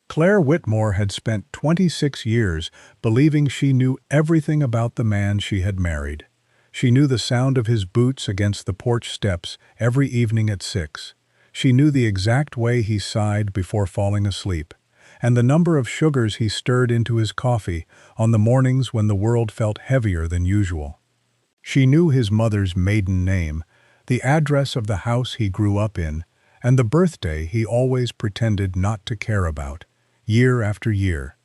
Claire Whitmore had spent 26 years believing she knew everything about the man she had married. She knew the sound of his boots against the porch steps every evening at 6. She knew the exact way he sighed before falling asleep, and the number of sugars he stirred into his coffee on the mornings when the world felt heavier than usual. She knew his mother's maiden name, the address of the house he grew up in, and the birthday he always pretended not to care about, year after year.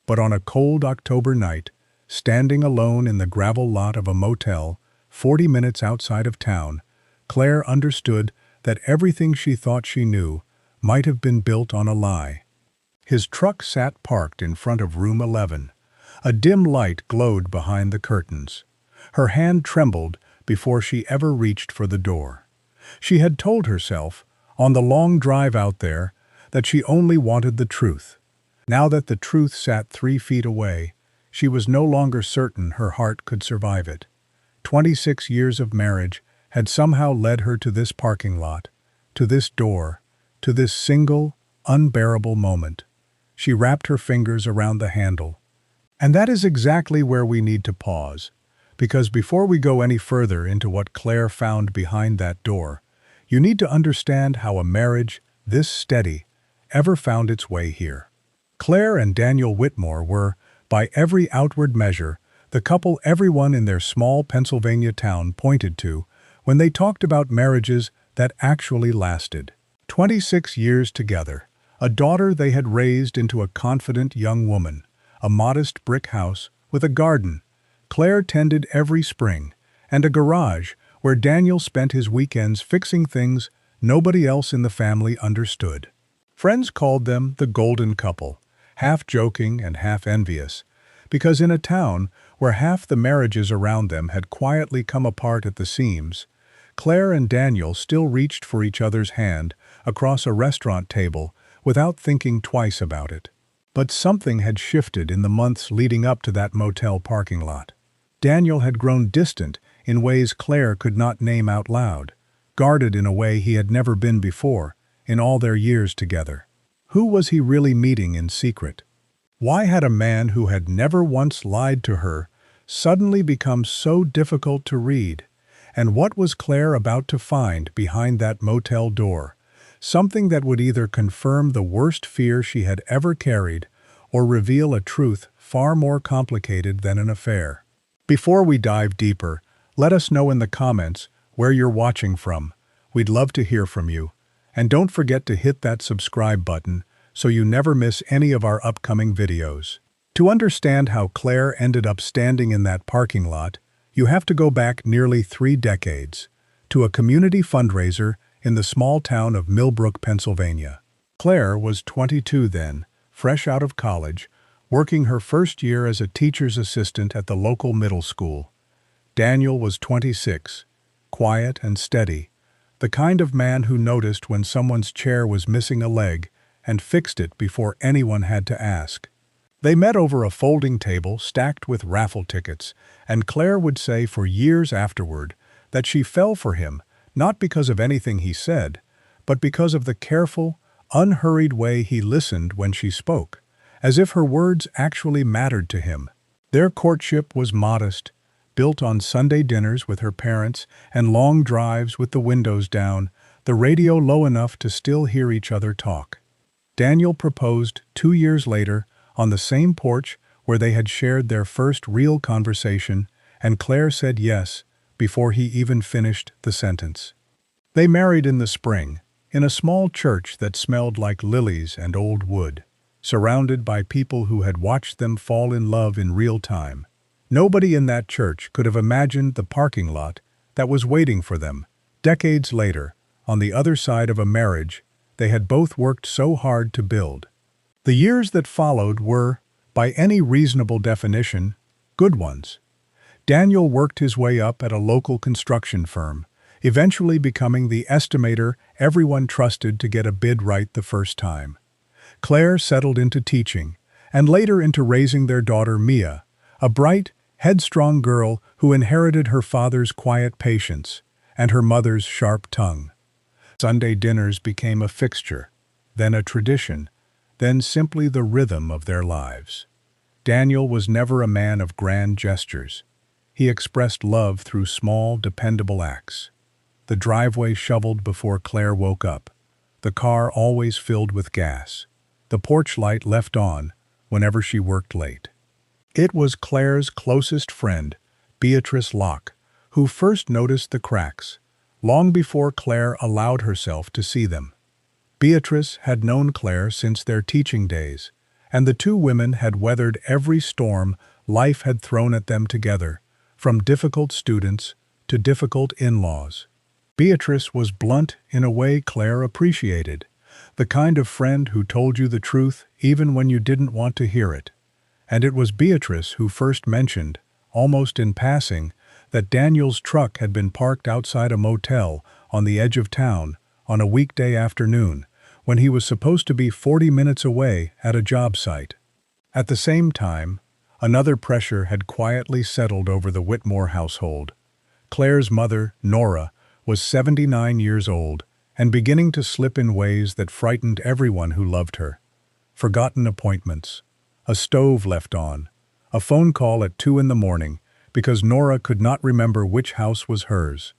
But on a cold October night, standing alone in the gravel lot of a motel 40 minutes outside of town, Claire understood that everything she thought she knew might have been built on a lie. His truck sat parked in front of room 11. A dim light glowed behind the curtains. Her hand trembled before she ever reached for the door. She had told herself, on the long drive out there, that she only wanted the truth. Now that the truth sat 3 feet away, she was no longer certain her heart could survive it. 26 years of marriage had somehow led her to this parking lot, to this door, to this single, unbearable moment. She wrapped her fingers around the handle. And that is exactly where we need to pause, because before we go any further into what Claire found behind that door, you need to understand how a marriage this steady ever found its way here. Claire and Daniel Whitmore were, by every outward measure, the couple everyone in their small Pennsylvania town pointed to when they talked about marriages that actually lasted. 26 years together, a daughter they had raised into a confident young woman, a modest brick house with a garden Claire tended every spring, and a garage where Daniel spent his weekends fixing things nobody else in the family understood. Friends called them the golden couple, half joking and half envious, because in a town where half the marriages around them had quietly come apart at the seams, Claire and Daniel still reached for each other's hand across a restaurant table without thinking twice about it. But something had shifted in the months leading up to that motel parking lot. Daniel had grown distant in ways Claire could not name out loud, guarded in a way he had never been before in all their years together. Who was he really meeting in secret? Why had a man who had never once lied to her suddenly become so difficult to read? And what was Claire about to find behind that motel door? Something that would either confirm the worst fear she had ever carried or reveal a truth far more complicated than an affair. Before we dive deeper, let us know in the comments where you're watching from. We'd love to hear from you. And don't forget to hit that subscribe button so you never miss any of our upcoming videos. To understand how Claire ended up standing in that parking lot, you have to go back nearly 3 decades, to a community fundraiser in the small town of Millbrook, Pennsylvania. Claire was 22 then, fresh out of college, working her first year as a teacher's assistant at the local middle school. Daniel was 26, quiet and steady, the kind of man who noticed when someone's chair was missing a leg and fixed it before anyone had to ask. They met over a folding table stacked with raffle tickets, and Claire would say for years afterward that she fell for him not because of anything he said, but because of the careful, unhurried way he listened when she spoke, as if her words actually mattered to him. Their courtship was modest, built on Sunday dinners with her parents and long drives with the windows down, the radio low enough to still hear each other talk. Daniel proposed 2 years later on the same porch where they had shared their first real conversation, and Claire said yes before he even finished the sentence. They married in the spring, in a small church that smelled like lilies and old wood, surrounded by people who had watched them fall in love in real time. Nobody in that church could have imagined the parking lot that was waiting for them, decades later, on the other side of a marriage they had both worked so hard to build. The years that followed were, by any reasonable definition, good ones. Daniel worked his way up at a local construction firm, eventually becoming the estimator everyone trusted to get a bid right the first time. Claire settled into teaching, and later into raising their daughter Mia, a bright, headstrong girl who inherited her father's quiet patience and her mother's sharp tongue. Sunday dinners became a fixture, then a tradition, then simply the rhythm of their lives. Daniel was never a man of grand gestures. He expressed love through small, dependable acts. The driveway shoveled before Claire woke up. The car always filled with gas. The porch light left on whenever she worked late. It was Claire's closest friend, Beatrice Locke, who first noticed the cracks, long before Claire allowed herself to see them. Beatrice had known Claire since their teaching days, and the two women had weathered every storm life had thrown at them together, from difficult students to difficult in-laws. Beatrice was blunt in a way Claire appreciated, the kind of friend who told you the truth even when you didn't want to hear it. And it was Beatrice who first mentioned, almost in passing, that Daniel's truck had been parked outside a motel on the edge of town on a weekday afternoon, when he was supposed to be 40 minutes away at a job site. At the same time, another pressure had quietly settled over the Whitmore household. Claire's mother, Nora, was 79 years old and beginning to slip in ways that frightened everyone who loved her. Forgotten appointments, a stove left on, a phone call at 2 in the morning because Nora could not remember which house was hers.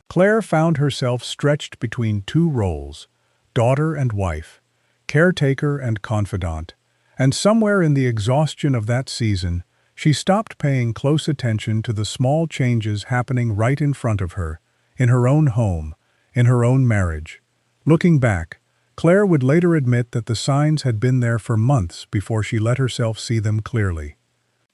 Claire found herself stretched between two roles, daughter and wife, caretaker and confidant, and somewhere in the exhaustion of that season, she stopped paying close attention to the small changes happening right in front of her, in her own home, in her own marriage. Looking back, Claire would later admit that the signs had been there for months before she let herself see them clearly.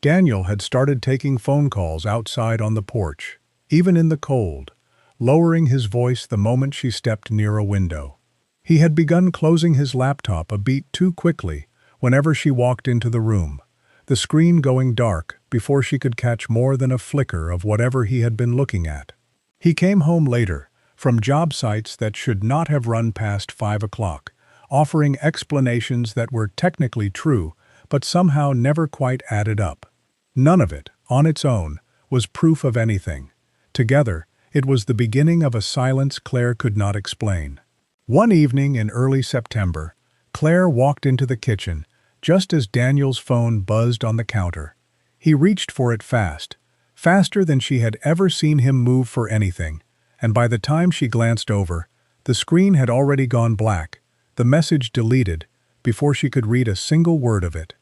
Daniel had started taking phone calls outside on the porch, even in the cold, lowering his voice the moment she stepped near a window. He had begun closing his laptop a beat too quickly whenever she walked into the room, the screen going dark before she could catch more than a flicker of whatever he had been looking at. He came home later, from job sites that should not have run past 5 o'clock, offering explanations that were technically true, but somehow never quite added up. None of it, on its own, was proof of anything. Together, it was the beginning of a silence Claire could not explain. One evening in early September, Claire walked into the kitchen, just as Daniel's phone buzzed on the counter. He reached for it fast, faster than she had ever seen him move for anything, and by the time she glanced over, the screen had already gone black, the message deleted, before she could read a single word of it.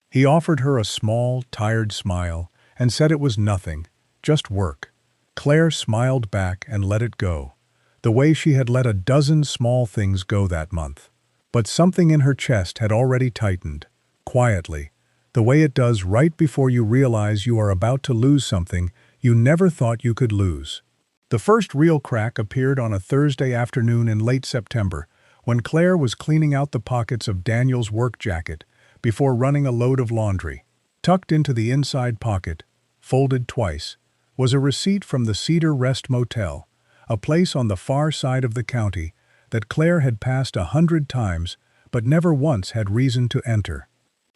He offered her a small, tired smile and said it was nothing, just work. Claire smiled back and let it go, the way she had let a dozen small things go that month. But something in her chest had already tightened, quietly, the way it does right before you realize you are about to lose something you never thought you could lose. The first real crack appeared on a Thursday afternoon in late September, when Claire was cleaning out the pockets of Daniel's work jacket before running a load of laundry. Tucked into the inside pocket, folded twice, was a receipt from the Cedar Rest Motel, a place on the far side of the county that Claire had passed 100 times but never once had reason to enter.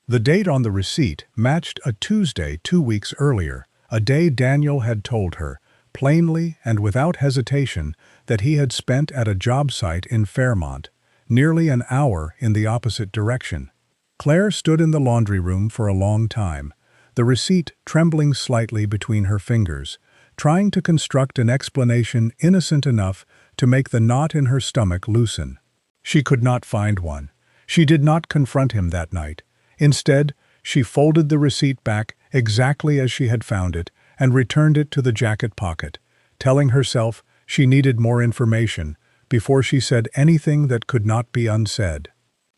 The date on the receipt matched a Tuesday 2 weeks earlier, a day Daniel had told her, plainly and without hesitation, that he had spent at a job site in Fairmont, nearly an hour in the opposite direction. Claire stood in the laundry room for a long time, the receipt trembling slightly between her fingers, trying to construct an explanation innocent enough to make the knot in her stomach loosen. She could not find one. She did not confront him that night. Instead, she folded the receipt back exactly as she had found it and returned it to the jacket pocket, telling herself she needed more information before she said anything that could not be unsaid.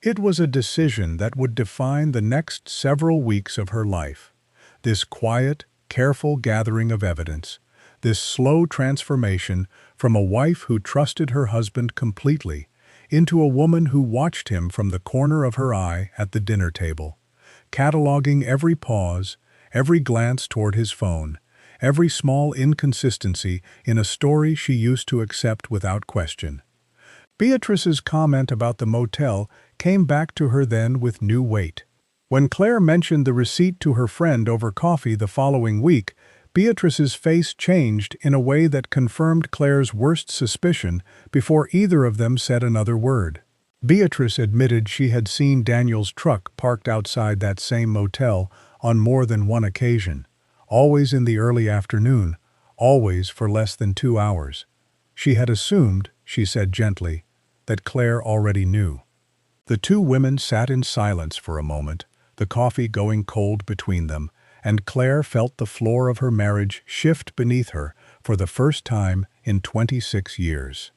It was a decision that would define the next several weeks of her life. This quiet, careful gathering of evidence, this slow transformation from a wife who trusted her husband completely into a woman who watched him from the corner of her eye at the dinner table, cataloging every pause, every glance toward his phone, every small inconsistency in a story she used to accept without question. Beatrice's comment about the motel came back to her then with new weight. When Claire mentioned the receipt to her friend over coffee the following week, Beatrice's face changed in a way that confirmed Claire's worst suspicion before either of them said another word. Beatrice admitted she had seen Daniel's truck parked outside that same motel on more than one occasion, always in the early afternoon, always for less than 2 hours. She had assumed, she said gently, that Claire already knew. The two women sat in silence for a moment, the coffee going cold between them, and Claire felt the floor of her marriage shift beneath her for the first time in 26 years.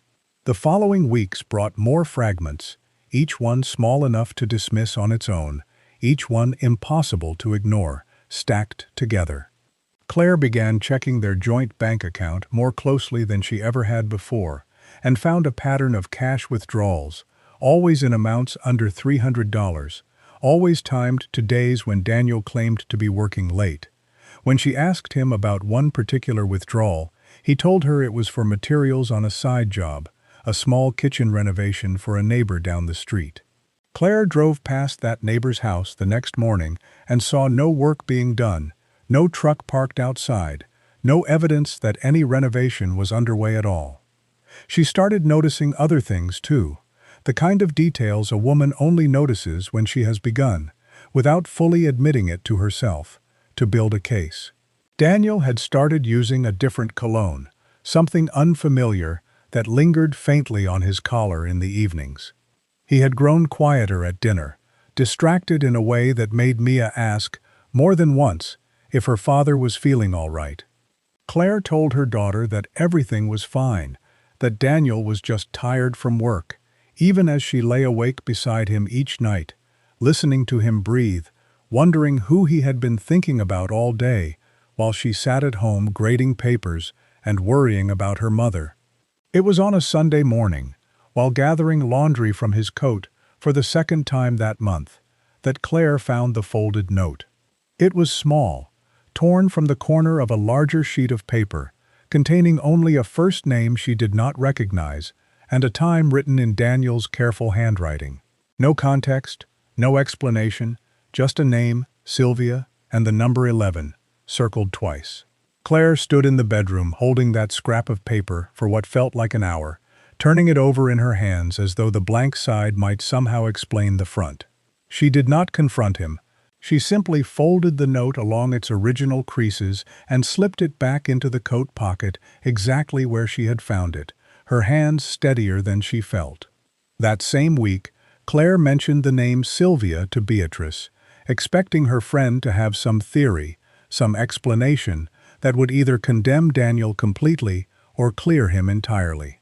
The following weeks brought more fragments, each one small enough to dismiss on its own, each one impossible to ignore, stacked together. Claire began checking their joint bank account more closely than she ever had before, and found a pattern of cash withdrawals, always in amounts under $300, always timed to days when Daniel claimed to be working late. When she asked him about one particular withdrawal, he told her it was for materials on a side job, a small kitchen renovation for a neighbor down the street. Claire drove past that neighbor's house the next morning and saw no work being done, no truck parked outside, no evidence that any renovation was underway at all. She started noticing other things too, the kind of details a woman only notices when she has begun, without fully admitting it to herself, to build a case. Daniel had started using a different cologne, something unfamiliar that lingered faintly on his collar in the evenings. He had grown quieter at dinner, distracted in a way that made Mia ask, more than once, if her father was feeling all right. Claire told her daughter that everything was fine, that Daniel was just tired from work, even as she lay awake beside him each night, listening to him breathe, wondering who he had been thinking about all day, while she sat at home grading papers and worrying about her mother. It was on a Sunday morning, while gathering laundry from his coat for the second time that month, that Claire found the folded note. It was small, torn from the corner of a larger sheet of paper, containing only a first name she did not recognize and a time written in Daniel's careful handwriting. No context, no explanation, just a name, Sylvia, and the number 11, circled twice. Claire stood in the bedroom holding that scrap of paper for what felt like an hour, turning it over in her hands as though the blank side might somehow explain the front. She did not confront him. She simply folded the note along its original creases and slipped it back into the coat pocket exactly where she had found it, her hands steadier than she felt. That same week, Claire mentioned the name Sylvia to Beatrice, expecting her friend to have some theory, some explanation, that would either condemn Daniel completely or clear him entirely.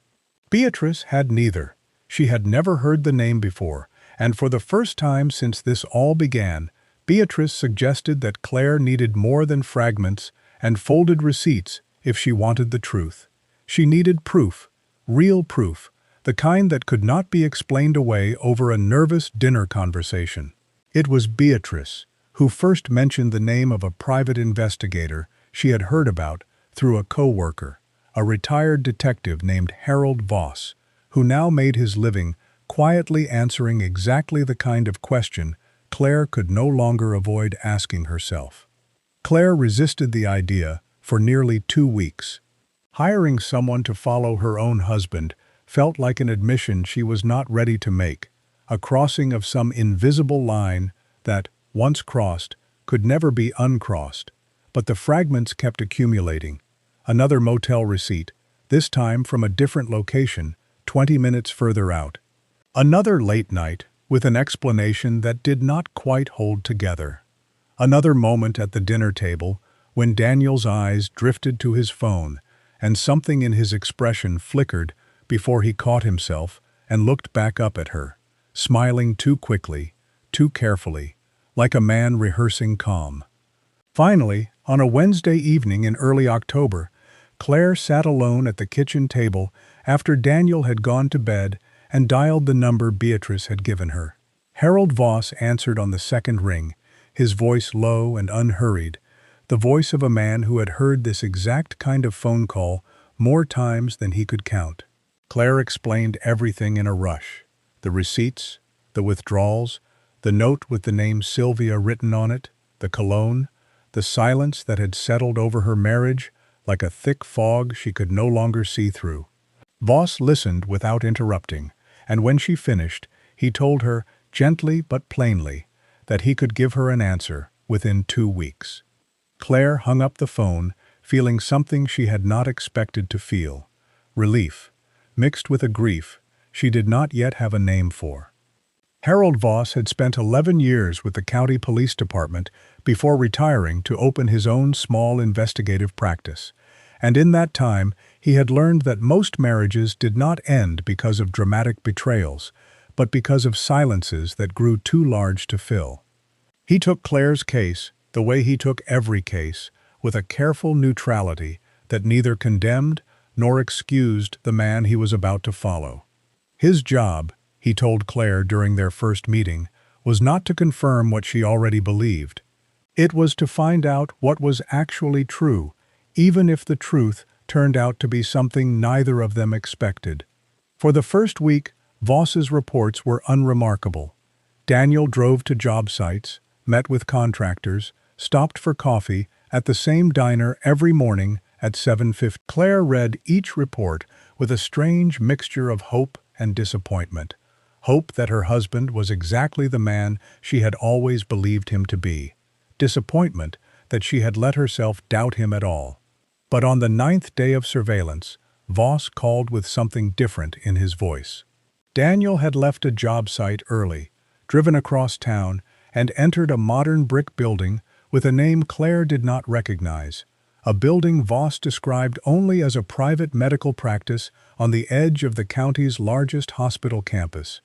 Beatrice had neither. She had never heard the name before, and for the first time since this all began, Beatrice suggested that Claire needed more than fragments and folded receipts if she wanted the truth. She needed proof, real proof, the kind that could not be explained away over a nervous dinner conversation. It was Beatrice who first mentioned the name of a private investigator she had heard about through a co-worker, a retired detective named Harold Voss, who now made his living quietly answering exactly the kind of question Claire could no longer avoid asking herself. Claire resisted the idea for nearly 2 weeks. Hiring someone to follow her own husband felt like an admission she was not ready to make, a crossing of some invisible line that, once crossed, could never be uncrossed. But the fragments kept accumulating. Another motel receipt, this time from a different location, 20 minutes further out. Another late night, with an explanation that did not quite hold together. Another moment at the dinner table, when Daniel's eyes drifted to his phone, and something in his expression flickered before he caught himself and looked back up at her, smiling too quickly, too carefully, like a man rehearsing calm. Finally, on a Wednesday evening in early October, Claire sat alone at the kitchen table after Daniel had gone to bed and dialed the number Beatrice had given her. Harold Voss answered on the second ring, his voice low and unhurried, the voice of a man who had heard this exact kind of phone call more times than he could count. Claire explained everything in a rush. The receipts, the withdrawals, the note with the name Sylvia written on it, the cologne, the silence that had settled over her marriage like a thick fog she could no longer see through. Voss listened without interrupting, and when she finished, He told her, gently but plainly, that he could give her an answer within 2 weeks. Claire hung up the phone, feeling something she had not expected to feel. Relief, mixed with a grief she did not yet have a name for. Harold Voss had spent 11 years with the county police department before retiring to open his own small investigative practice. And in that time, he had learned that most marriages did not end because of dramatic betrayals, but because of silences that grew too large to fill. He took Claire's case, the way he took every case, with a careful neutrality that neither condemned nor excused the man he was about to follow. His job, he told Claire during their first meeting, was not to confirm what she already believed. It was to find out what was actually true, even if the truth turned out to be something neither of them expected. For the first week, Voss's reports were unremarkable. Daniel drove to job sites, met with contractors, stopped for coffee at the same diner every morning at 7:50. Claire read each report with a strange mixture of hope and disappointment. Hope that her husband was exactly the man she had always believed him to be. Disappointment that she had let herself doubt him at all. But on the 9th day of surveillance, Voss called with something different in his voice. Daniel had left a job site early, driven across town, and entered a modern brick building with a name Claire did not recognize, a building Voss described only as a private medical practice on the edge of the county's largest hospital campus.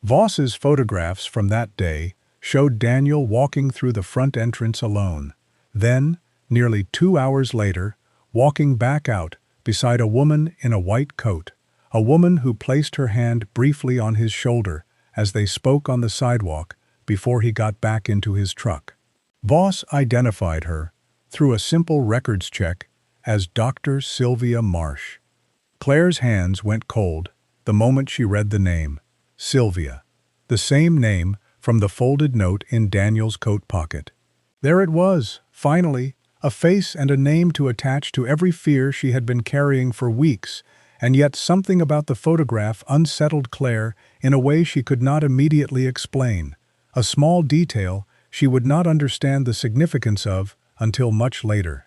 Voss's photographs from that day showed Daniel walking through the front entrance alone, then, nearly 2 hours later, walking back out beside a woman in a white coat, a woman who placed her hand briefly on his shoulder as they spoke on the sidewalk before he got back into his truck. Voss identified her, through a simple records check, as Dr. Sylvia Marsh. Claire's hands went cold the moment she read the name, Sylvia, the same name from the folded note in Daniel's coat pocket. There it was, finally, a face and a name to attach to every fear she had been carrying for weeks, and yet something about the photograph unsettled Claire in a way she could not immediately explain, a small detail she would not understand the significance of until much later.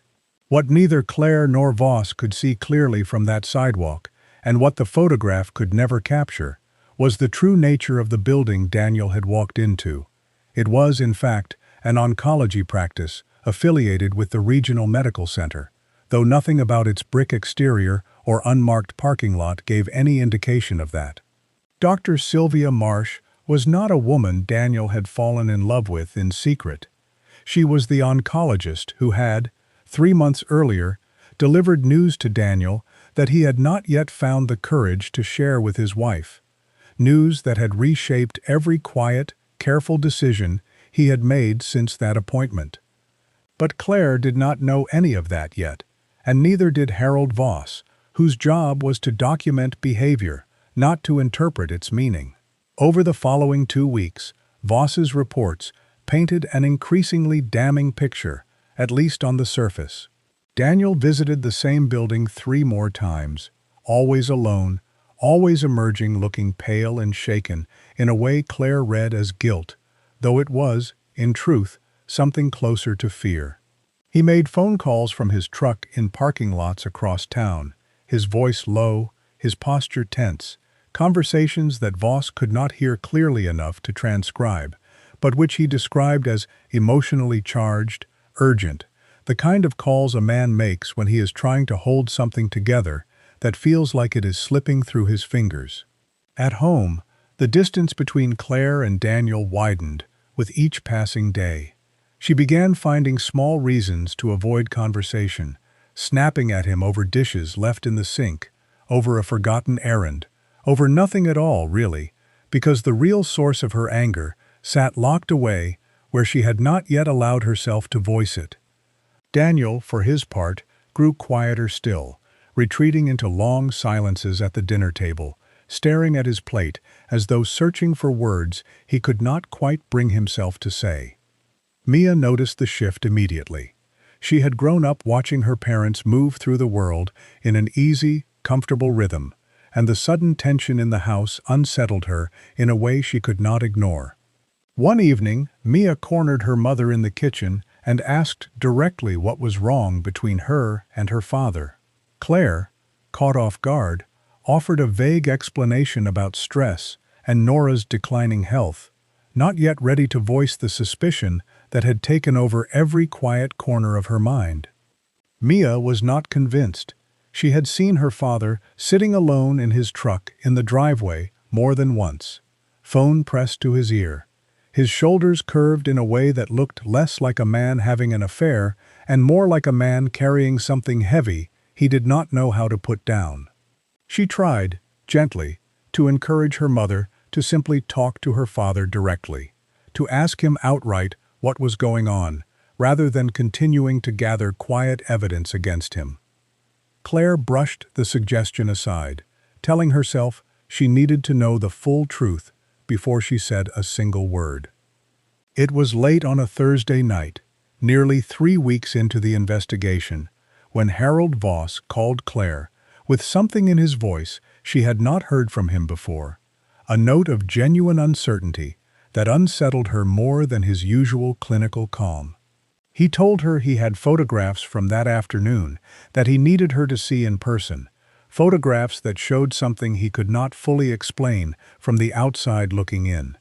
What neither Claire nor Voss could see clearly from that sidewalk, and what the photograph could never capture, was the true nature of the building Daniel had walked into. It was, in fact, an oncology practice affiliated with the regional medical center, though nothing about its brick exterior or unmarked parking lot gave any indication of that. Dr. Sylvia Marsh was not a woman Daniel had fallen in love with in secret. She was the oncologist who had, 3 months earlier, delivered news to Daniel that he had not yet found the courage to share with his wife. News that had reshaped every quiet, careful decision he had made since that appointment. But Claire did not know any of that yet, and neither did Harold Voss, whose job was to document behavior, not to interpret its meaning. Over the following 2 weeks, Voss's reports painted an increasingly damning picture, at least on the surface. Daniel visited the same building 3 more times, always alone, always emerging looking pale and shaken in a way Claire read as guilt, though it was, in truth, something closer to fear. He made phone calls from his truck in parking lots across town, his voice low, his posture tense, conversations that Voss could not hear clearly enough to transcribe, but which he described as emotionally charged, urgent, the kind of calls a man makes when he is trying to hold something together that feels like it is slipping through his fingers. At home, the distance between Claire and Daniel widened with each passing day. She began finding small reasons to avoid conversation, snapping at him over dishes left in the sink, over a forgotten errand, over nothing at all, really, because the real source of her anger sat locked away where she had not yet allowed herself to voice it. Daniel, for his part, grew quieter still, retreating into long silences at the dinner table, staring at his plate as though searching for words he could not quite bring himself to say. Mia noticed the shift immediately. She had grown up watching her parents move through the world in an easy, comfortable rhythm, and the sudden tension in the house unsettled her in a way she could not ignore. One evening, Mia cornered her mother in the kitchen and asked directly what was wrong between her and her father. Claire, caught off guard, offered a vague explanation about stress and Nora's declining health, not yet ready to voice the suspicion that had taken over every quiet corner of her mind. Mia was not convinced. She had seen her father sitting alone in his truck in the driveway more than once, phone pressed to his ear. His shoulders curved in a way that looked less like a man having an affair and more like a man carrying something heavy he did not know how to put down. She tried, gently, to encourage her mother to simply talk to her father directly, to ask him outright what was going on, rather than continuing to gather quiet evidence against him. Claire brushed the suggestion aside, telling herself she needed to know the full truth before she said a single word. It was late on a Thursday night, nearly 3 weeks into the investigation, when Harold Voss called Claire with something in his voice she had not heard from him before, a note of genuine uncertainty that unsettled her more than his usual clinical calm. He told her he had photographs from that afternoon that he needed her to see in person, photographs that showed something he could not fully explain from the outside looking in.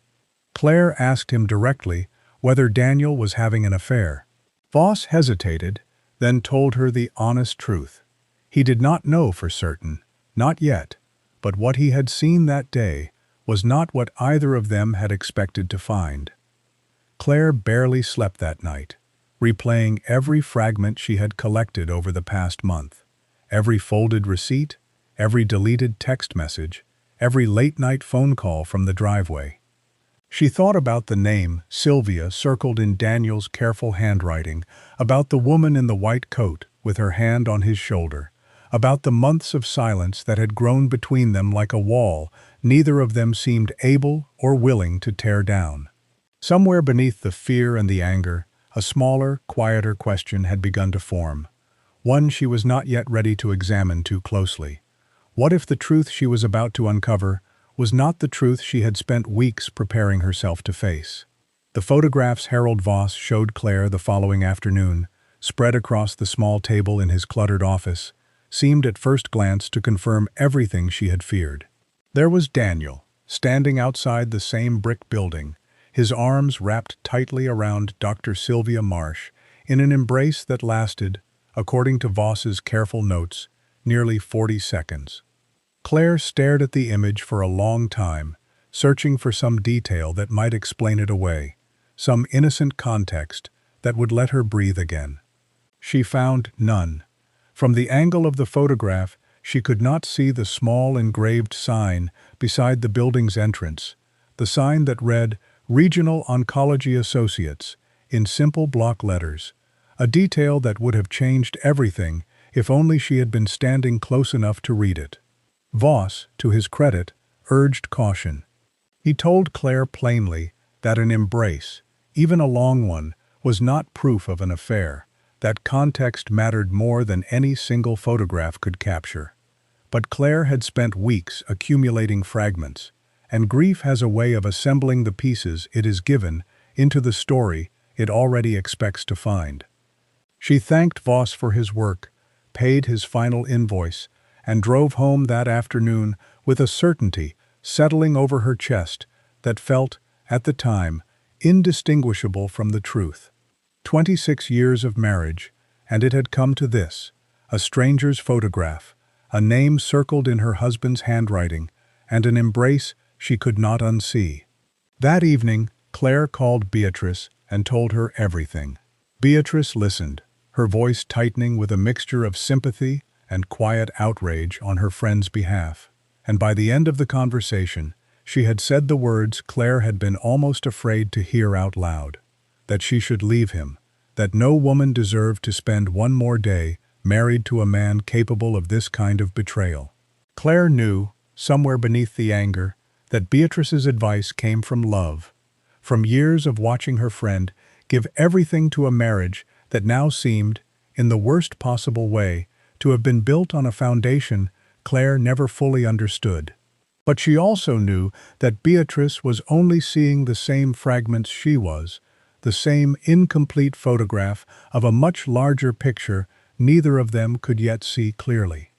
Claire asked him directly whether Daniel was having an affair. Voss hesitated, then told her the honest truth. He did not know for certain, not yet, but what he had seen that day was not what either of them had expected to find. Claire barely slept that night, replaying every fragment she had collected over the past month, every folded receipt, every deleted text message, every late-night phone call from the driveway. She thought about the name Sylvia circled in Daniel's careful handwriting, about the woman in the white coat with her hand on his shoulder, about the months of silence that had grown between them like a wall neither of them seemed able or willing to tear down. Somewhere beneath the fear and the anger, a smaller, quieter question had begun to form, one she was not yet ready to examine too closely. What if the truth she was about to uncover was not the truth she had spent weeks preparing herself to face? The photographs Harold Voss showed Claire the following afternoon, spread across the small table in his cluttered office, seemed at first glance to confirm everything she had feared. There was Daniel, standing outside the same brick building, his arms wrapped tightly around Dr. Sylvia Marsh in an embrace that lasted, according to Voss's careful notes, nearly 40 seconds. Claire stared at the image for a long time, searching for some detail that might explain it away, some innocent context that would let her breathe again. She found none. From the angle of the photograph, she could not see the small engraved sign beside the building's entrance, the sign that read Regional Oncology Associates in simple block letters, a detail that would have changed everything if only she had been standing close enough to read it. Voss, to his credit, urged caution. He told Claire plainly that an embrace, even a long one, was not proof of an affair, that context mattered more than any single photograph could capture. But Claire had spent weeks accumulating fragments, and grief has a way of assembling the pieces it is given into the story it already expects to find. She thanked Voss for his work, paid his final invoice, and drove home that afternoon with a certainty settling over her chest that felt, at the time, indistinguishable from the truth. 26 years of marriage, and it had come to this, a stranger's photograph, a name circled in her husband's handwriting, and an embrace she could not unsee. That evening, Claire called Beatrice and told her everything. Beatrice listened, her voice tightening with a mixture of sympathy and quiet outrage on her friend's behalf. And by the end of the conversation, she had said the words Claire had been almost afraid to hear out loud, that she should leave him, that no woman deserved to spend one more day married to a man capable of this kind of betrayal. Claire knew, somewhere beneath the anger, that Beatrice's advice came from love, from years of watching her friend give everything to a marriage that now seemed, in the worst possible way, to have been built on a foundation Claire never fully understood. But she also knew that Beatrice was only seeing the same fragments she was, the same incomplete photograph of a much larger picture neither of them could yet see clearly.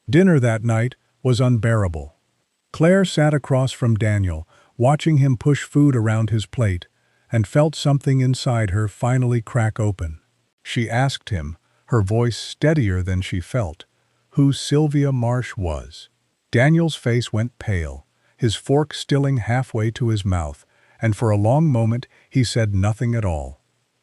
Dinner that night was unbearable. Claire sat across from Daniel, watching him push food around his plate, and felt something inside her finally crack open. She asked him, her voice steadier than she felt, who Sylvia Marsh was. Daniel's face went pale, his fork stilling halfway to his mouth, and for a long moment he said nothing at all.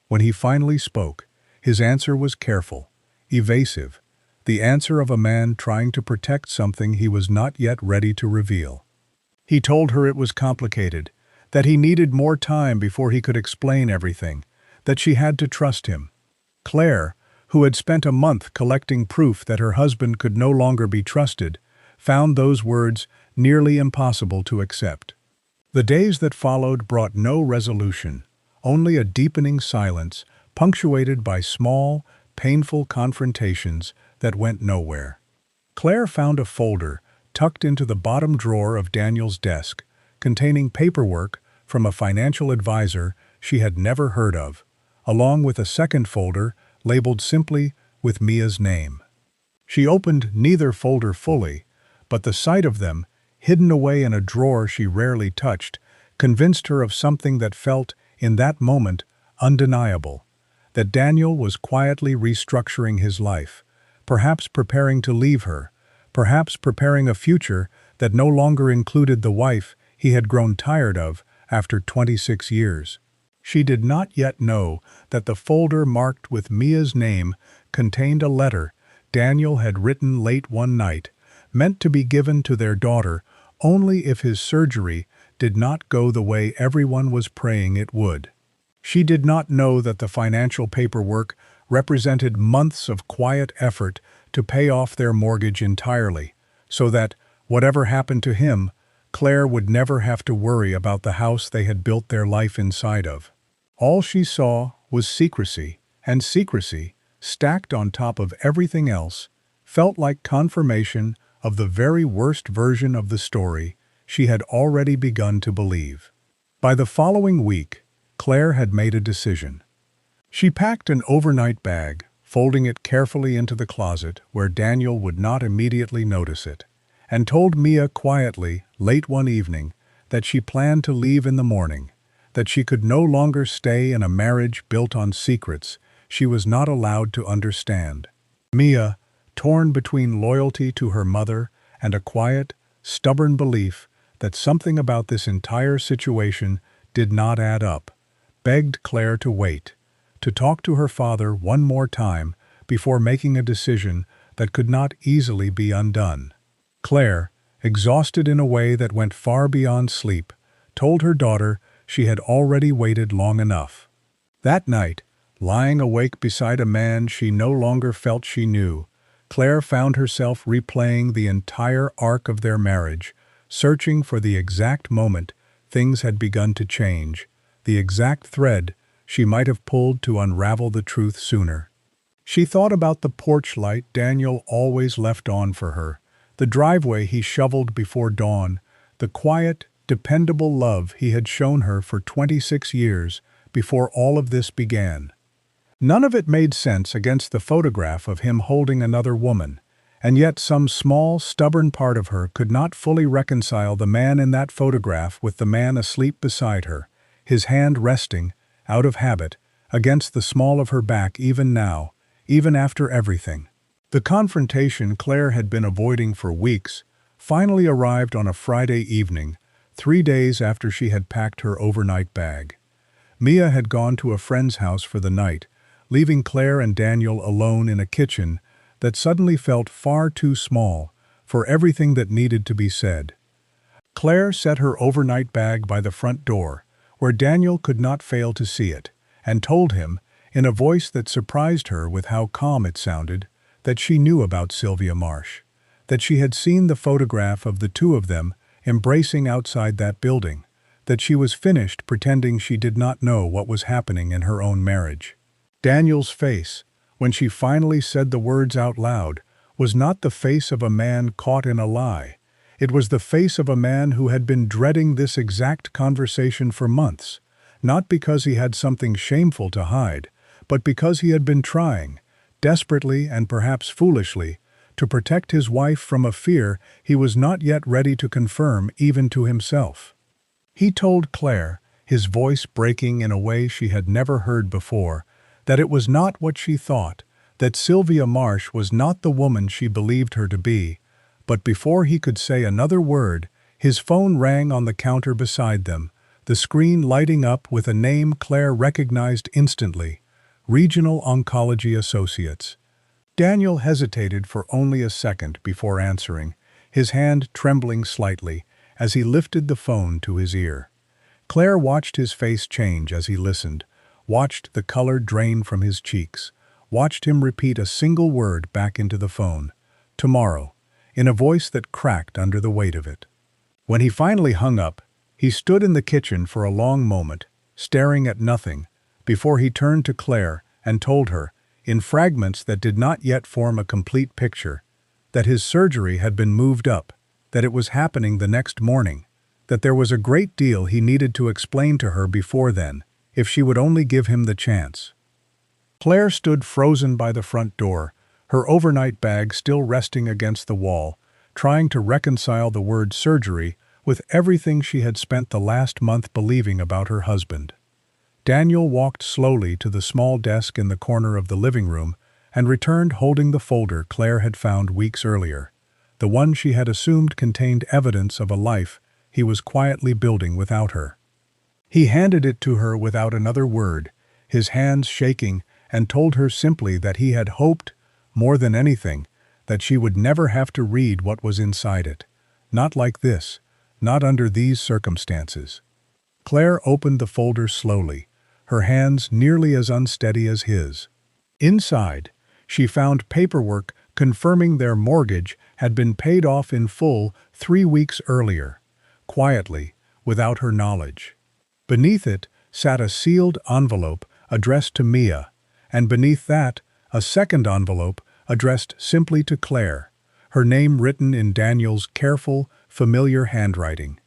When he finally spoke, his answer was careful, evasive, the answer of a man trying to protect something he was not yet ready to reveal. He told her it was complicated, that he needed more time before he could explain everything, that she had to trust him. Claire, who had spent a month collecting proof that her husband could no longer be trusted, found those words nearly impossible to accept. The days that followed brought no resolution, only a deepening silence, punctuated by small, painful confrontations that went nowhere. Claire found a folder tucked into the bottom drawer of Daniel's desk, containing paperwork from a financial advisor she had never heard of, along with a second folder labeled simply with Mia's name. She opened neither folder fully, but the sight of them, hidden away in a drawer she rarely touched, convinced her of something that felt, in that moment, undeniable, that Daniel was quietly restructuring his life, perhaps preparing to leave her, perhaps preparing a future that no longer included the wife he had grown tired of after 26 years. She did not yet know that the folder marked with Mia's name contained a letter Daniel had written late one night, meant to be given to their daughter only if his surgery did not go the way everyone was praying it would. She did not know that the financial paperwork represented months of quiet effort to pay off their mortgage entirely, so that, whatever happened to him, Claire would never have to worry about the house they had built their life inside of. All she saw was secrecy, and secrecy, stacked on top of everything else, felt like confirmation of the very worst version of the story she had already begun to believe. By the following week, Claire had made a decision. She packed an overnight bag, folding it carefully into the closet where Daniel would not immediately notice it, and told Mia quietly, late one evening, that she planned to leave in the morning, that she could no longer stay in a marriage built on secrets she was not allowed to understand. Mia, torn between loyalty to her mother and a quiet, stubborn belief that something about this entire situation did not add up, begged Claire to wait, to talk to her father one more time before making a decision that could not easily be undone. Claire, exhausted in a way that went far beyond sleep, told her daughter she had already waited long enough. That night, lying awake beside a man she no longer felt she knew, Claire found herself replaying the entire arc of their marriage, searching for the exact moment things had begun to change, the exact thread she might have pulled to unravel the truth sooner. She thought about the porch light Daniel always left on for her, the driveway he shoveled before dawn, the quiet, dependable love he had shown her for 26 years before all of this began. None of it made sense against the photograph of him holding another woman, and yet some small, stubborn part of her could not fully reconcile the man in that photograph with the man asleep beside her, his hand resting, out of habit, against the small of her back even now, even after everything. The confrontation Claire had been avoiding for weeks finally arrived on a Friday evening, 3 days after she had packed her overnight bag. Mia had gone to a friend's house for the night, leaving Claire and Daniel alone in a kitchen that suddenly felt far too small for everything that needed to be said. Claire set her overnight bag by the front door, where Daniel could not fail to see it, and told him, in a voice that surprised her with how calm it sounded, that she knew about Sylvia Marsh, that she had seen the photograph of the two of them embracing outside that building, that she was finished pretending she did not know what was happening in her own marriage. Daniel's face, when she finally said the words out loud, was not the face of a man caught in a lie. It was the face of a man who had been dreading this exact conversation for months, not because he had something shameful to hide, but because he had been trying, desperately and perhaps foolishly, to protect his wife from a fear he was not yet ready to confirm even to himself. He told Claire, his voice breaking in a way she had never heard before, that it was not what she thought, that Sylvia Marsh was not the woman she believed her to be, but before he could say another word, his phone rang on the counter beside them, the screen lighting up with a name Claire recognized instantly: Regional Oncology Associates. Daniel hesitated for only a second before answering, his hand trembling slightly as he lifted the phone to his ear. Claire watched his face change as he listened, watched the color drain from his cheeks, watched him repeat a single word back into the phone, "Tomorrow," in a voice that cracked under the weight of it. When he finally hung up, he stood in the kitchen for a long moment, staring at nothing, before he turned to Claire and told her, in fragments that did not yet form a complete picture, that his surgery had been moved up, that it was happening the next morning, that there was a great deal he needed to explain to her before then, if she would only give him the chance. Claire stood frozen by the front door, her overnight bag still resting against the wall, trying to reconcile the word surgery with everything she had spent the last month believing about her husband. Daniel walked slowly to the small desk in the corner of the living room and returned holding the folder Claire had found weeks earlier, the one she had assumed contained evidence of a life he was quietly building without her. He handed it to her without another word, his hands shaking, and told her simply that he had hoped, more than anything, that she would never have to read what was inside it. Not like this, not under these circumstances. Claire opened the folder slowly, her hands nearly as unsteady as his. Inside, she found paperwork confirming their mortgage had been paid off in full 3 weeks earlier, quietly, without her knowledge. Beneath it sat a sealed envelope addressed to Mia, and beneath that, a second envelope addressed simply to Claire, her name written in Daniel's careful, familiar handwriting.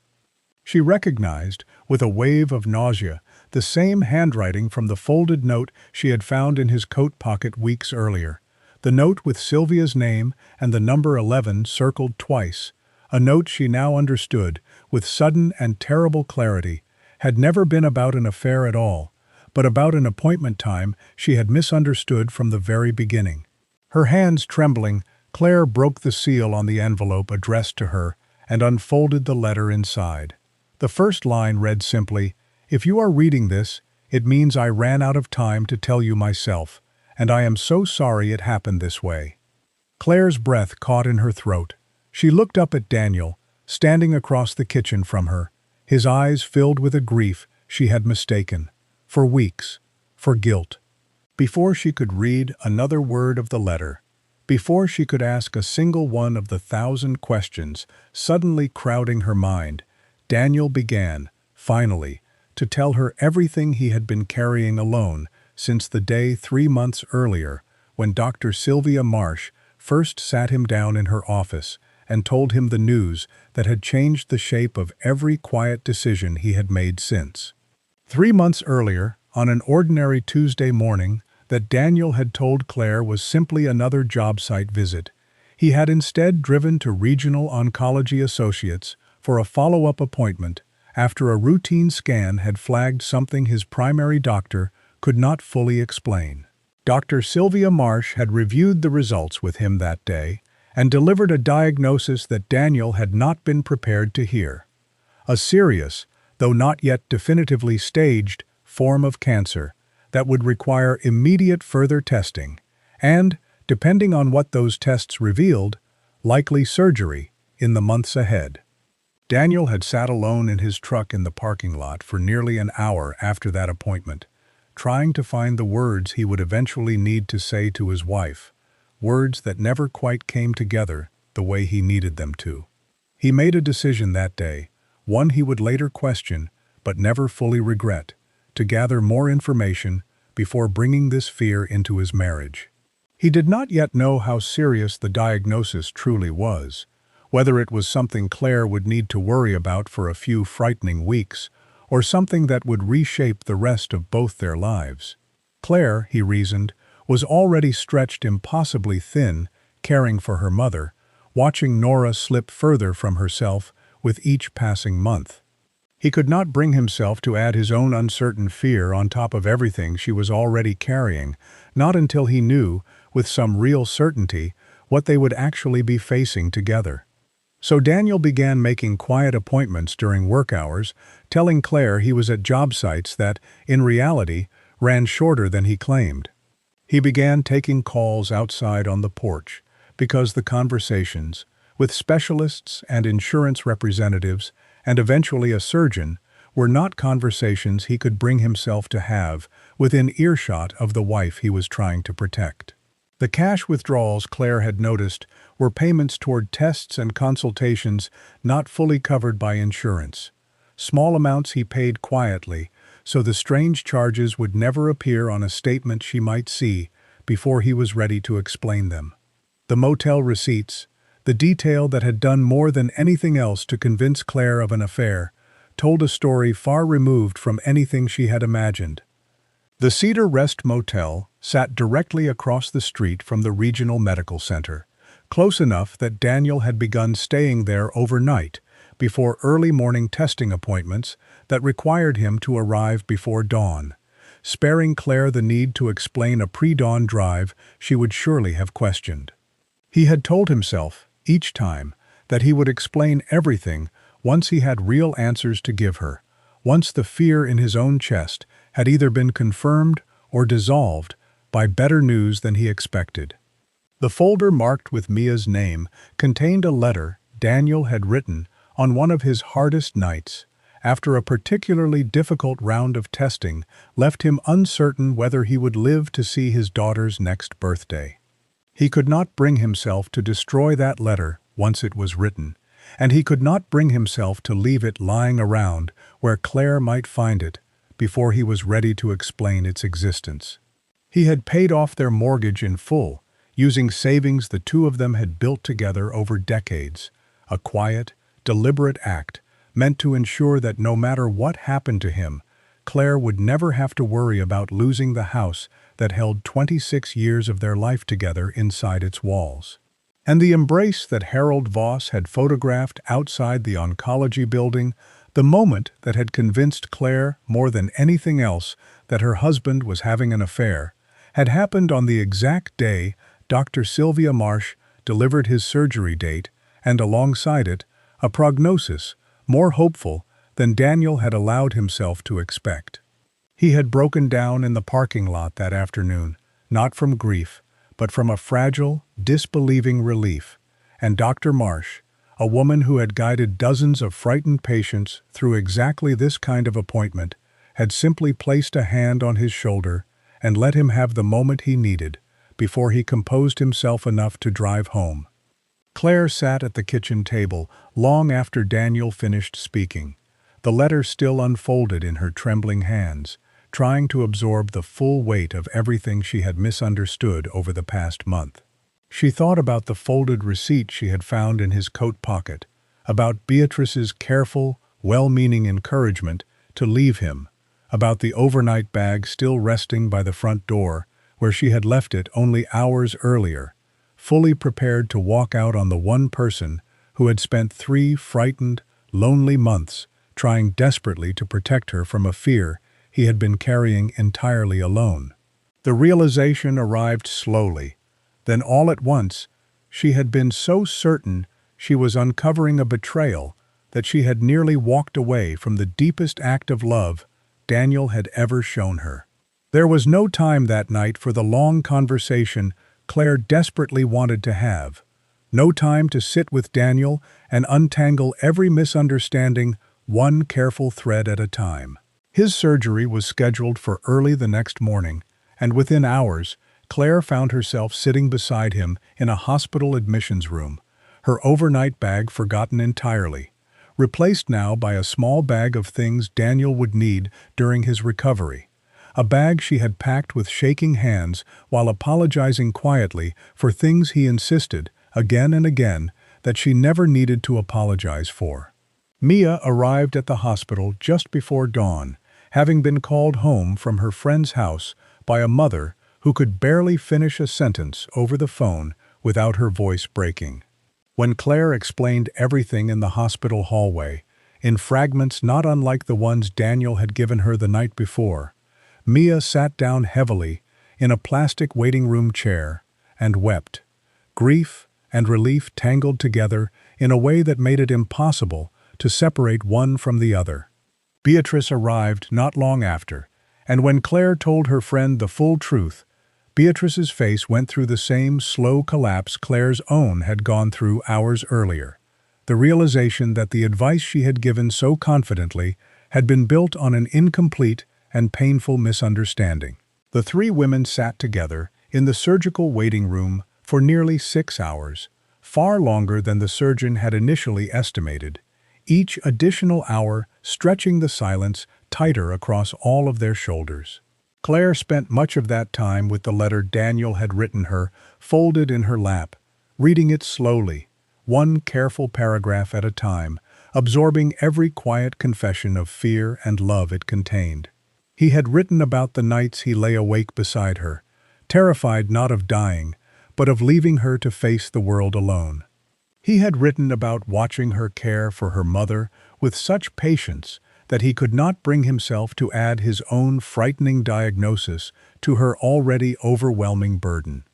She recognized, with a wave of nausea, the same handwriting from the folded note she had found in his coat pocket weeks earlier, the note with Sylvia's name and the number 11 circled twice, a note she now understood, with sudden and terrible clarity, had never been about an affair at all, but about an appointment time she had misunderstood from the very beginning. Her hands trembling, Claire broke the seal on the envelope addressed to her and unfolded the letter inside. The first line read simply, "If you are reading this, it means I ran out of time to tell you myself, and I am so sorry it happened this way." Claire's breath caught in her throat. She looked up at Daniel, standing across the kitchen from her, his eyes filled with a grief she had mistaken, for weeks, for guilt. Before she could read another word of the letter, before she could ask a single one of the 1,000 questions suddenly crowding her mind, Daniel began, finally, to tell her everything he had been carrying alone since the day 3 months earlier when Dr. Sylvia Marsh first sat him down in her office and told him the news that had changed the shape of every quiet decision he had made since. 3 months earlier, on an ordinary Tuesday morning that Daniel had told Claire was simply another job site visit, he had instead driven to Regional Oncology Associates for a follow-up appointment after a routine scan had flagged something his primary doctor could not fully explain. Dr. Sylvia Marsh had reviewed the results with him that day and delivered a diagnosis that Daniel had not been prepared to hear. A serious, though not yet definitively staged, form of cancer that would require immediate further testing and, depending on what those tests revealed, likely surgery in the months ahead. Daniel had sat alone in his truck in the parking lot for nearly an hour after that appointment, trying to find the words he would eventually need to say to his wife, words that never quite came together the way he needed them to. He made a decision that day, one he would later question but never fully regret, to gather more information before bringing this fear into his marriage. He did not yet know how serious the diagnosis truly was, whether it was something Claire would need to worry about for a few frightening weeks, or something that would reshape the rest of both their lives. Claire, he reasoned, was already stretched impossibly thin, caring for her mother, watching Nora slip further from herself with each passing month. He could not bring himself to add his own uncertain fear on top of everything she was already carrying, not until he knew, with some real certainty, what they would actually be facing together. So Daniel began making quiet appointments during work hours, telling Claire he was at job sites that, in reality, ran shorter than he claimed. He began taking calls outside on the porch, because the conversations, with specialists and insurance representatives, and eventually a surgeon, were not conversations he could bring himself to have within earshot of the wife he was trying to protect. The cash withdrawals Claire had noticed were payments toward tests and consultations not fully covered by insurance. Small amounts he paid quietly, so the strange charges would never appear on a statement she might see before he was ready to explain them. The motel receipts, the detail that had done more than anything else to convince Claire of an affair, told a story far removed from anything she had imagined. The Cedar Rest Motel sat directly across the street from the regional medical center, close enough that Daniel had begun staying there overnight before early morning testing appointments that required him to arrive before dawn, sparing Claire the need to explain a pre-dawn drive she would surely have questioned. He had told himself, each time, that he would explain everything once he had real answers to give her, once the fear in his own chest had either been confirmed or dissolved by better news than he expected. The folder marked with Mia's name contained a letter Daniel had written on one of his hardest nights, after a particularly difficult round of testing left him uncertain whether he would live to see his daughter's next birthday. He could not bring himself to destroy that letter once it was written, and he could not bring himself to leave it lying around where Claire might find it before he was ready to explain its existence. He had paid off their mortgage in full, using savings the two of them had built together over decades, a quiet, deliberate act meant to ensure that no matter what happened to him, Claire would never have to worry about losing the house that held 26 years of their life together inside its walls. And the embrace that Harold Voss had photographed outside the oncology building, the moment that had convinced Claire more than anything else that her husband was having an affair, had happened on the exact day Dr. Sylvia Marsh delivered his surgery date, and alongside it, a prognosis more hopeful than Daniel had allowed himself to expect. He had broken down in the parking lot that afternoon, not from grief, but from a fragile, disbelieving relief, and Dr. Marsh, a woman who had guided dozens of frightened patients through exactly this kind of appointment, had simply placed a hand on his shoulder and let him have the moment he needed before he composed himself enough to drive home. Claire sat at the kitchen table long after Daniel finished speaking, the letter still unfolded in her trembling hands, trying to absorb the full weight of everything she had misunderstood over the past month. She thought about the folded receipt she had found in his coat pocket, about Beatrice's careful, well-meaning encouragement to leave him, about the overnight bag still resting by the front door where she had left it only hours earlier, fully prepared to walk out on the one person who had spent 3 frightened, lonely months trying desperately to protect her from a fear he had been carrying entirely alone. The realization arrived slowly. Then all at once, she had been so certain she was uncovering a betrayal that she had nearly walked away from the deepest act of love Daniel had ever shown her. There was no time that night for the long conversation Claire desperately wanted to have. No time to sit with Daniel and untangle every misunderstanding one careful thread at a time. His surgery was scheduled for early the next morning, and within hours, Claire found herself sitting beside him in a hospital admissions room, her overnight bag forgotten entirely, replaced now by a small bag of things Daniel would need during his recovery, a bag she had packed with shaking hands while apologizing quietly for things he insisted, again and again, that she never needed to apologize for. Mia arrived at the hospital just before dawn, having been called home from her friend's house by a mother who could barely finish a sentence over the phone without her voice breaking. When Claire explained everything in the hospital hallway, in fragments not unlike the ones Daniel had given her the night before, Mia sat down heavily in a plastic waiting room chair and wept, grief and relief tangled together in a way that made it impossible to separate one from the other. Beatrice arrived not long after, and when Claire told her friend the full truth, Beatrice's face went through the same slow collapse Claire's own had gone through hours earlier. The realization that the advice she had given so confidently had been built on an incomplete and painful misunderstanding. The three women sat together in the surgical waiting room for nearly 6 hours, far longer than the surgeon had initially estimated, each additional hour stretching the silence tighter across all of their shoulders. Claire spent much of that time with the letter Daniel had written her, folded in her lap, reading it slowly, one careful paragraph at a time, absorbing every quiet confession of fear and love it contained. He had written about the nights he lay awake beside her, terrified not of dying, but of leaving her to face the world alone. He had written about watching her care for her mother with such patience that he could not bring himself to add his own frightening diagnosis to her already overwhelming burden.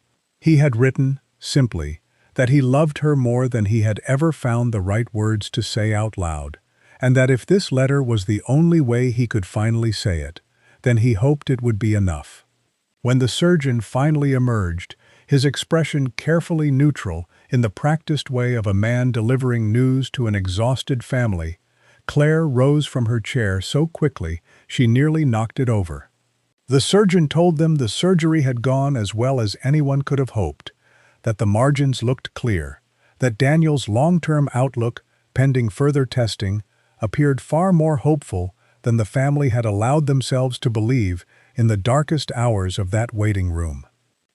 He had written, simply, that he loved her more than he had ever found the right words to say out loud, and that if this letter was the only way he could finally say it, then he hoped it would be enough. When the surgeon finally emerged, his expression carefully neutral in the practiced way of a man delivering news to an exhausted family, Claire rose from her chair so quickly she nearly knocked it over. The surgeon told them the surgery had gone as well as anyone could have hoped, that the margins looked clear, that Daniel's long-term outlook, pending further testing, appeared far more hopeful than the family had allowed themselves to believe in the darkest hours of that waiting room.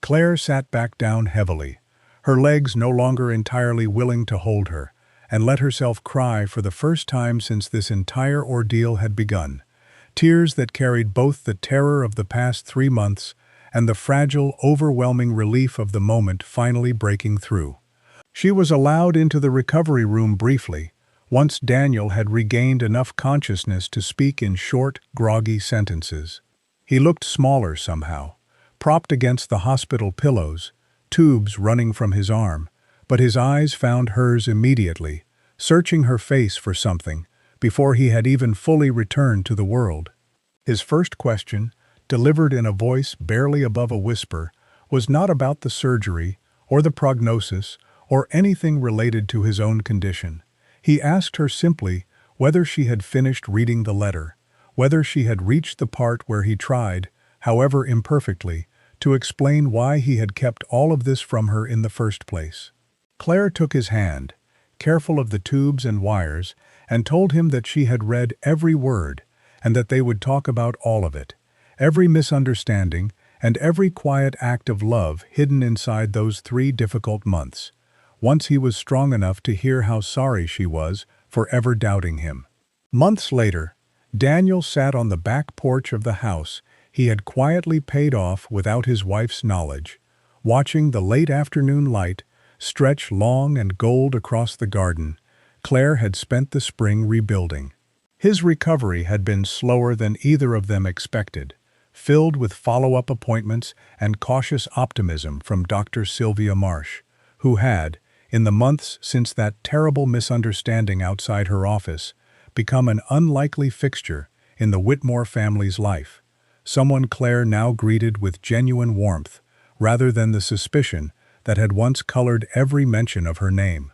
Claire sat back down heavily, her legs no longer entirely willing to hold her, and let herself cry for the first time since this entire ordeal had begun, tears that carried both the terror of the past 3 months and the fragile, overwhelming relief of the moment finally breaking through. She was allowed into the recovery room briefly, once Daniel had regained enough consciousness to speak in short, groggy sentences. He looked smaller somehow, propped against the hospital pillows, tubes running from his arm, but his eyes found hers immediately, searching her face for something, before he had even fully returned to the world. His first question, delivered in a voice barely above a whisper, was not about the surgery, or the prognosis, or anything related to his own condition. He asked her simply whether she had finished reading the letter, whether she had reached the part where he tried, however imperfectly, to explain why he had kept all of this from her in the first place. Claire took his hand, careful of the tubes and wires, and told him that she had read every word, and that they would talk about all of it, every misunderstanding, and every quiet act of love hidden inside those 3 difficult months, once he was strong enough to hear how sorry she was for ever doubting him. Months later, Daniel sat on the back porch of the house he had quietly paid off without his wife's knowledge, watching the late afternoon light stretch long and gold across the garden Claire had spent the spring rebuilding. His recovery had been slower than either of them expected, filled with follow-up appointments and cautious optimism from Dr. Sylvia Marsh, who had, in the months since that terrible misunderstanding outside her office, become an unlikely fixture in the Whitmore family's life, someone Claire now greeted with genuine warmth, rather than the suspicion that had once colored every mention of her name.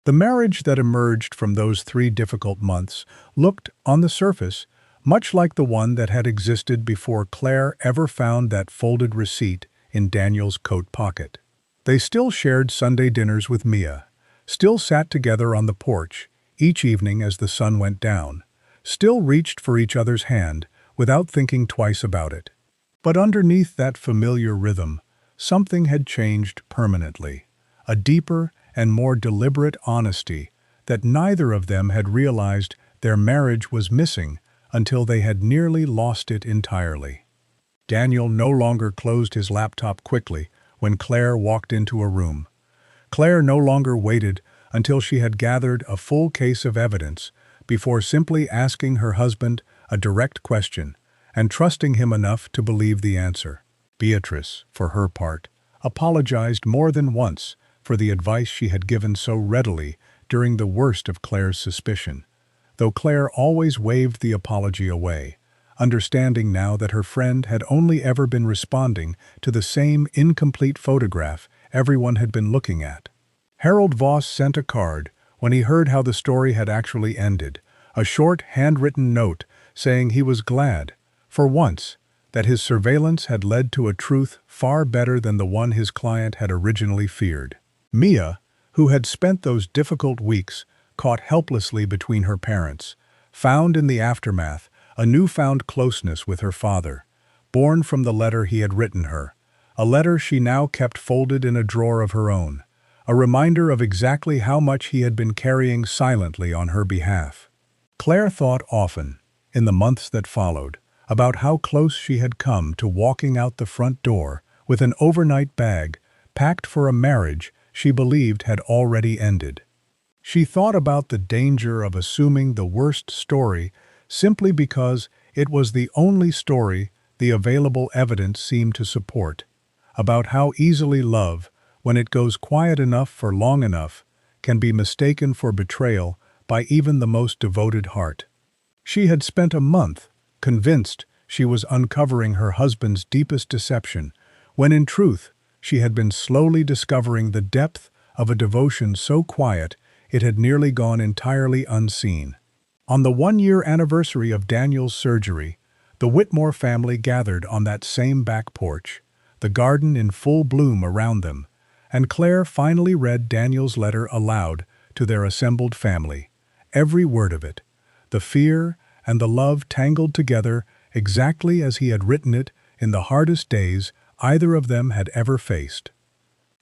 The marriage that emerged from those 3 difficult months looked, on the surface, much like the one that had existed before Claire ever found that folded receipt in Daniel's coat pocket. They still shared Sunday dinners with Mia, still sat together on the porch each evening as the sun went down, still reached for each other's hand without thinking twice about it. But underneath that familiar rhythm, something had changed permanently. A deeper and more deliberate honesty that neither of them had realized their marriage was missing until they had nearly lost it entirely. Daniel no longer closed his laptop quickly when Claire walked into a room. Claire no longer waited until she had gathered a full case of evidence before simply asking her husband a direct question and trusting him enough to believe the answer. Beatrice, for her part, apologized more than once for the advice she had given so readily during the worst of Claire's suspicion, though Claire always waved the apology away, understanding now that her friend had only ever been responding to the same incomplete photograph everyone had been looking at. Harold Voss sent a card when he heard how the story had actually ended, a short handwritten note saying he was glad, for once, that his surveillance had led to a truth far better than the one his client had originally feared. Mia, who had spent those difficult weeks caught helplessly between her parents, found in the aftermath a newfound closeness with her father, born from the letter he had written her, a letter she now kept folded in a drawer of her own, a reminder of exactly how much he had been carrying silently on her behalf. Claire thought often, in the months that followed, about how close she had come to walking out the front door with an overnight bag packed for a marriage she believed had already ended. She thought about the danger of assuming the worst story simply because it was the only story the available evidence seemed to support, about how easily love, when it goes quiet enough for long enough, can be mistaken for betrayal by even the most devoted heart. She had spent a month convinced she was uncovering her husband's deepest deception, when in truth she had been slowly discovering the depth of a devotion so quiet it had nearly gone entirely unseen. On the one-year anniversary of Daniel's surgery, the Whitmore family gathered on that same back porch, the garden in full bloom around them, and Claire finally read Daniel's letter aloud to their assembled family, every word of it, the fear and the love tangled together exactly as he had written it in the hardest days either of them had ever faced.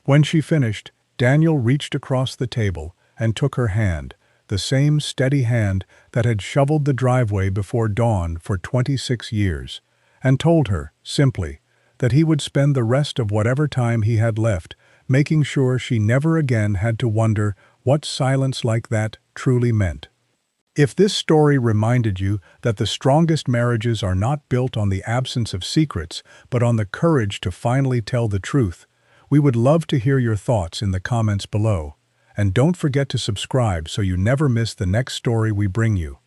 When she finished, Daniel reached across the table and took her hand, the same steady hand that had shoveled the driveway before dawn for 26 years, and told her, simply, that he would spend the rest of whatever time he had left making sure she never again had to wonder what silence like that truly meant. If this story reminded you that the strongest marriages are not built on the absence of secrets, but on the courage to finally tell the truth, we would love to hear your thoughts in the comments below. And don't forget to subscribe so you never miss the next story we bring you.